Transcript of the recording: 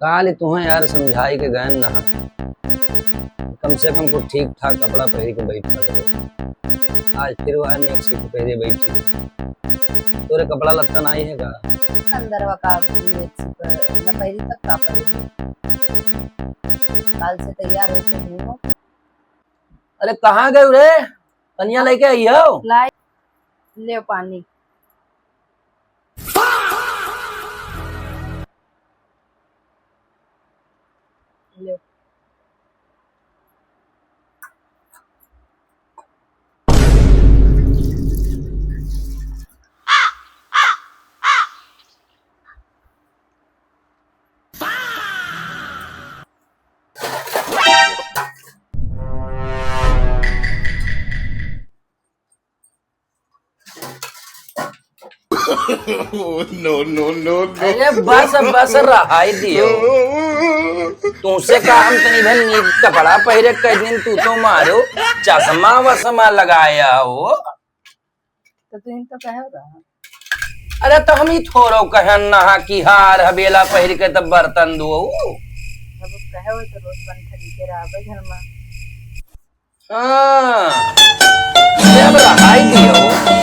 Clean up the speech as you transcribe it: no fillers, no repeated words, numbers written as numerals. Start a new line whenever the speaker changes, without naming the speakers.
काल तुम्हें यार समझाई के गए नहा कम से कम कुछ ठीक ठाक कपड़ा पहन के बैठा करो। आज फिर वह नेक सीट पहने बैठी तोरे कपड़ा लत्ता नहीं है का
अंदर का न पहली तक का पहली काल से तैयार होके घूमो।
अरे कहाँ गए रे कन्या लेके आई हो
लाई ले पानी। ले
no.
अरे बस रहाई दियो तुमसे का हम तनी भन नीक कपड़ा पहरे कई दिन तू तो मारो चश्मा वसमा लगाया हो
तो तुम तो कहे रहा
अरे तो हम ही थोड़ो कहन नहा की हार हवेला पहर के तब बर्तन दो
अब कहे हो तो रोज बन खरीदे रहा घर में।
हाँ जब रहाई दियो